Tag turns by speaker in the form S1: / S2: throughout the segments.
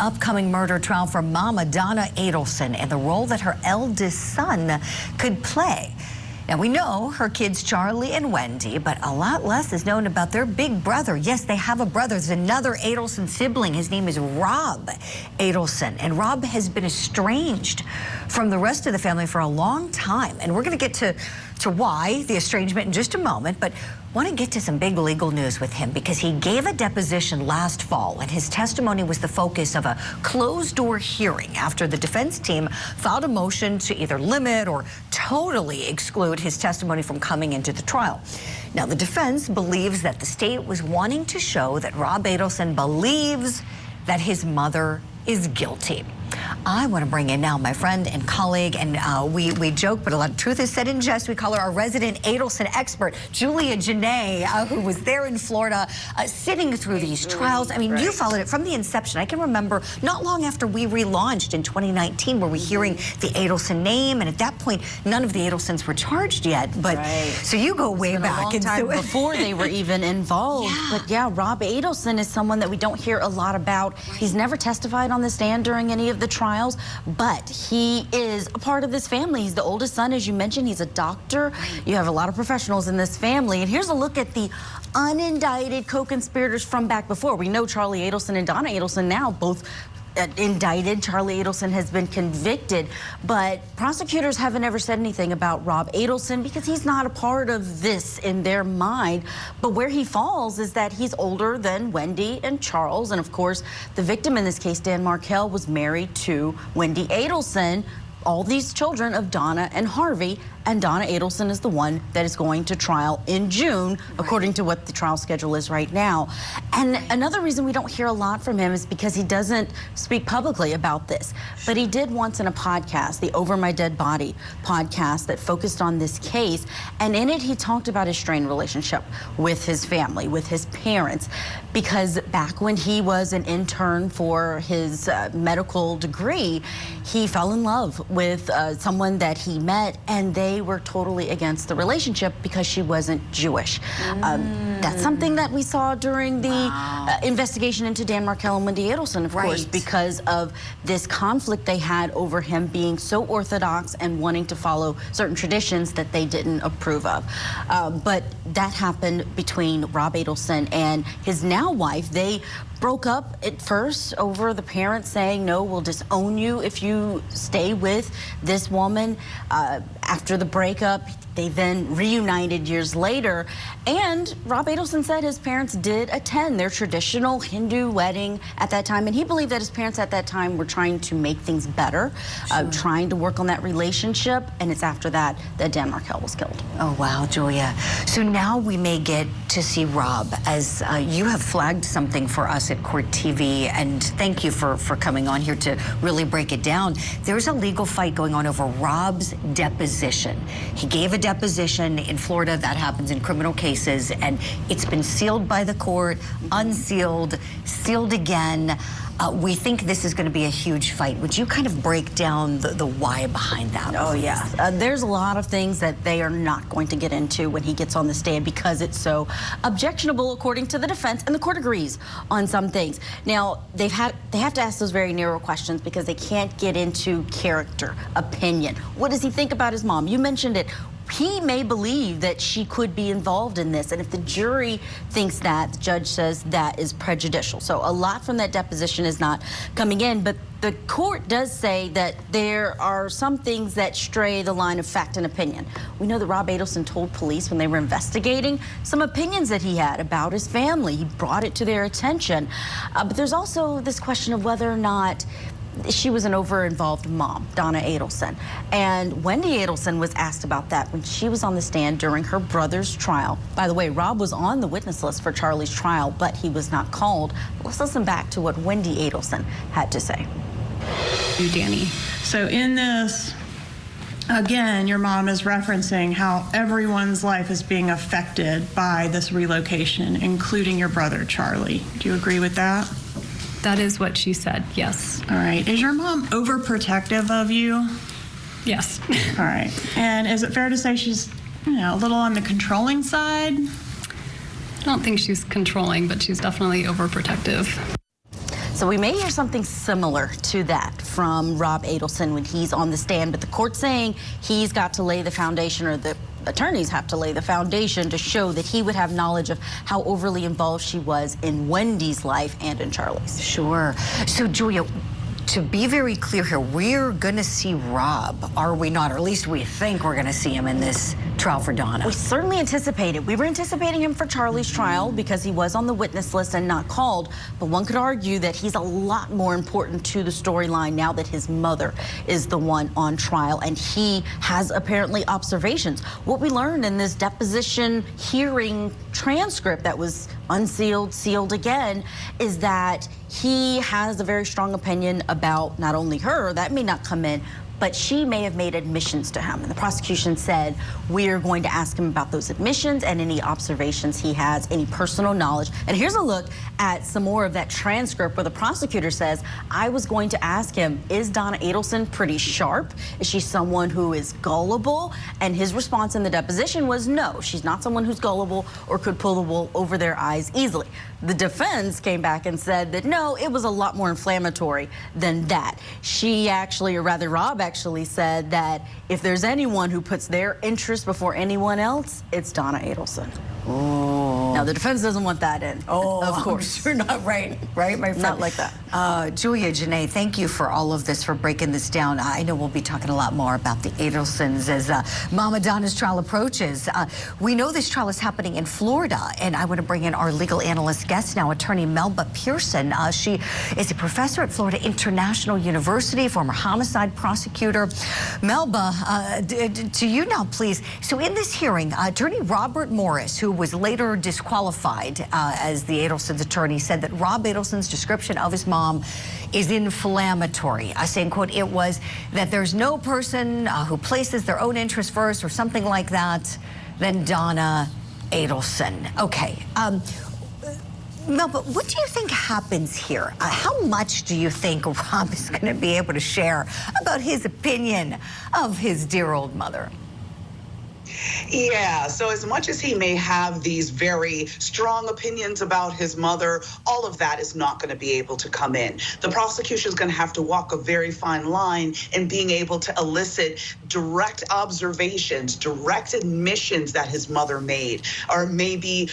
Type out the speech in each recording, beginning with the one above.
S1: Upcoming murder trial for Mama Donna Adelson and the role that her eldest son could play. Now, we know her kids, Charlie and Wendi, but a lot less is known about their big brother. Yes, they have a brother. There's another Adelson sibling. His name is Rob Adelson, and Rob has been estranged from the rest of the family for a long time. And we're going to get to why the estrangement in just a moment, but want to get to some big legal news with him because he gave a deposition last fall, and his testimony was the focus of a closed-door hearing after the defense team filed a motion to either limit or totally exclude his testimony from coming into the trial. Now, the defense believes that the state was wanting to show that Rob Adelson believes that his mother is guilty. I want to bring in now my friend and colleague, and we joke, but a lot of truth is said in jest. We call her our resident Adelson expert, Julia Janae, who was there in Florida sitting through these trials. I mean, you followed it from the inception. I can remember not long after we relaunched in 2019, were we hearing the Adelson name, and at that point, none of the Adelsons were charged yet. But so you go way back.
S2: A long time before they were even involved.
S1: Yeah.
S2: But yeah, Rob Adelson is someone that we don't hear a lot about. He's never testified on the stand during any of the trials, but he is a part of this family. He's the oldest son, as you mentioned. He's a doctor. You have a lot of professionals in this family. And here's a look at the unindicted co-conspirators from back before. We know Charlie Adelson and Donna Adelson now both indicted. Charlie Adelson has been convicted, but prosecutors haven't ever said anything about Rob Adelson because he's not a part of this in their mind. But where he falls is that he's older than Wendi and Charles, and of course the victim in this case, Dan Markel, was married to Wendi Adelson, all these children of Donna and Harvey, and Donna Adelson is the one that is going to trial in June, according to what the trial schedule is right now. And another reason we don't hear a lot from him is because he doesn't speak publicly about this. But he did once in a podcast, the Over My Dead Body podcast, that focused on this case. And in it, he talked about his strained relationship with his family, with his parents, because back when he was an intern for his medical degree, he fell in love with someone that he met, and they were totally against the relationship because she wasn't Jewish. That's something that we saw during the investigation into Dan Markel and Wendi Adelson, of course, because of this conflict they had over him being so Orthodox and wanting to follow certain traditions that they didn't approve of. But that happened between Rob Adelson and his now wife. They broke up at first over the parents saying, no, we'll disown you if you stay with this woman. After the breakup, they then reunited years later, and Rob Adelson said his parents did attend their traditional Hindu wedding at that time, and he believed that his parents at that time were trying to make things better, trying to work on that relationship, and it's after that that Dan Markel was killed.
S1: Oh, wow, Julia. So now we may get to see Rob, as you have flagged something for us at Court TV, and thank you for coming on here to really break it down. There's a legal fight going on over Rob's deposition. He gave a deposition in Florida. That happens in criminal cases, and it's been sealed by the court, unsealed, sealed again. We think this is going to be a huge fight. Would you kind of break down the why behind that?
S2: Oh, yeah. There's a lot of things that they are not going to get into when he gets on the stand because it's so objectionable, according to the defense, and the court agrees on some things. Now, they have to ask those very narrow questions because they can't get into character, opinion. What does he think about his mom? You mentioned it. He may believe that she could be involved in this, and if the jury thinks that, the judge says that is prejudicial. So a lot from that deposition is not coming in, but the court does say that there are some things that stray the line of fact and opinion. We know that Rob Adelson told police when they were investigating some opinions that he had about his family. He brought it to their attention. But there's also this question of whether or not she was an over-involved mom, Donna Adelson. And Wendi Adelson was asked about that when she was on the stand during her brother's trial. By the way, Rob was on the witness list for Charlie's trial, but he was not called. Let's listen back to what Wendi Adelson had to say.
S3: Danny. So in this, again, your mom is referencing how everyone's life is being affected by this relocation, including your brother, Charlie. Do you agree with that?
S4: That is what she said, yes.
S3: All right. Is your mom overprotective of you?
S4: Yes.
S3: All right. And is it fair to say she's, a little on the controlling side?
S4: I don't think she's controlling, but she's definitely overprotective.
S2: So we may hear something similar to that from Rob Adelson when he's on the stand, but the court's saying he's got to lay the foundation, or the attorneys have to lay the foundation to show that he would have knowledge of how overly involved she was in Wendi's life and in Charlie's.
S1: Sure. So, Julia, to be very clear here, we're going to see Rob, are we not? Or at least we think we're going to see him in this trial for Donna.
S2: We certainly anticipated. We were anticipating him for Charlie's trial because he was on the witness list and not called. But one could argue that he's a lot more important to the storyline now that his mother is the one on trial, and he has apparently observations. What we learned in this deposition hearing transcript that was unsealed, sealed again, is that he has a very strong opinion about not only her, that may not come in, but she may have made admissions to him. And the prosecution said, we're going to ask him about those admissions and any observations he has, any personal knowledge. And here's a look at some more of that transcript where the prosecutor says, I was going to ask him, is Donna Adelson pretty sharp? Is she someone who is gullible? And his response in the deposition was, no, she's not someone who's gullible or could pull the wool over their eyes easily. The defense came back and said that, no, it was a lot more inflammatory than that. She actually, or rather Rob actually said that if there's anyone who puts their interest before anyone else, it's Donna Adelson.
S1: Oh.
S2: Now, the defense doesn't want that in.
S1: Oh,
S2: of course.
S1: You're not right, my friend?
S2: Not like that.
S1: Julia, Janae, thank you for all of this, for breaking this down. I know we'll be talking a lot more about the Adelsons as Mama Donna's trial approaches. We know this trial is happening in Florida, and I want to bring in our legal analyst guest now, attorney Melba Pearson. She is a professor at Florida International University, former homicide prosecutor. Melba, to you now, please. So in this hearing, attorney Robert Morris, who was later disqualified as the Adelson's attorney, said that Rob Adelson's description of his mom is inflammatory, saying, quote, it was that there's no person who places their own interest first or something like that than Donna Adelson. Okay. Melba, what do you think happens here? How much do you think Rob is going to be able to share about his opinion of his dear old mother?
S5: Yeah, so as much as he may have these very strong opinions about his mother, all of that is not going to be able to come in. The prosecution is going to have to walk a very fine line in being able to elicit direct observations, direct admissions that his mother made, or maybe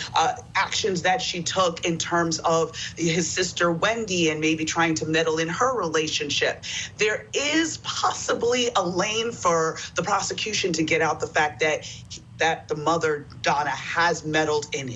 S5: actions that she took in terms of his sister Wendi and maybe trying to meddle in her relationship. There is possibly a lane for the prosecution to get out the fact that the mother, Donna, has meddled in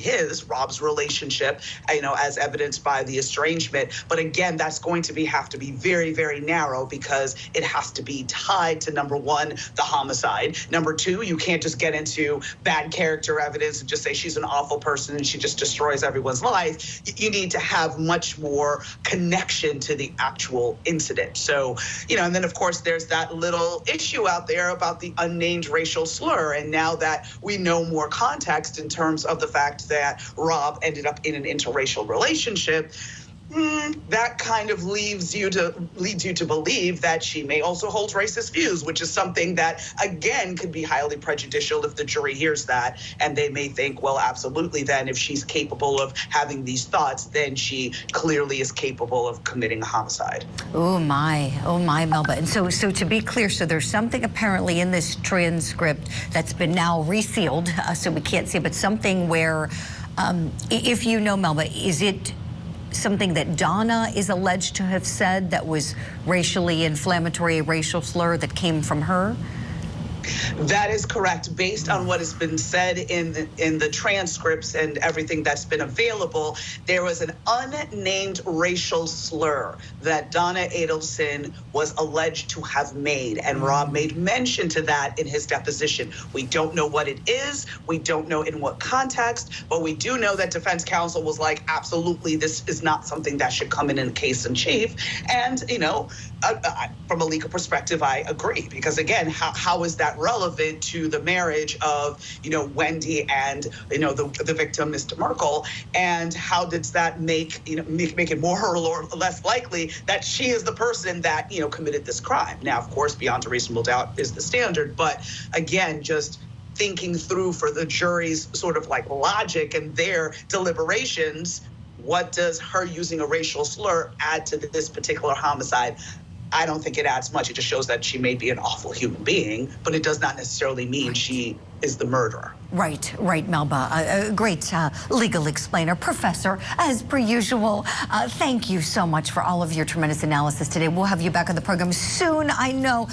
S5: Rob's relationship, as evidenced by the estrangement. But again, that's going to have to be very, very narrow, because it has to be tied to, number one, the homicide. Number two, you can't just get into bad character evidence and just say she's an awful person and she just destroys everyone's life. You need to have much more connection to the actual incident. So, and then of course there's that little issue out there about the unnamed racial slur. And now that we know more context in terms of the fact that Rob ended up in an interracial relationship, that kind of leads you to believe that she may also hold racist views, which is something that, again, could be highly prejudicial if the jury hears that. And they may think, well, absolutely, then if she's capable of having these thoughts, then she clearly is capable of committing a homicide.
S1: Oh my, Melba. And so to be clear, so there's something apparently in this transcript that's been now resealed, so we can't see, but something where, if you know, Melba, is it something that Donna is alleged to have said that was racially inflammatory, a racial slur that came from her?
S5: That is correct. Based on what has been said in the transcripts and everything that's been available, there was an unnamed racial slur that Donna Adelson was alleged to have made, and Rob made mention to that in his deposition. We don't know what it is. We don't know in what context, but we do know that defense counsel was like, absolutely, this is not something that should come in case in chief. And, from a legal perspective, I agree, because again, how is that relevant to the marriage of, Wendi and, the victim, Mr. Markel, and how does that make it more or less likely that she is the person that, committed this crime? Now, of course, beyond a reasonable doubt is the standard, but again, just thinking through for the jury's sort of like logic and their deliberations, what does her using a racial slur add to this particular homicide? I don't think it adds much. It just shows that she may be an awful human being, but it does not necessarily mean she is the murderer.
S1: Right, Melba. A great legal explainer. Professor, as per usual, thank you so much for all of your tremendous analysis today. We'll have you back on the program soon, I know.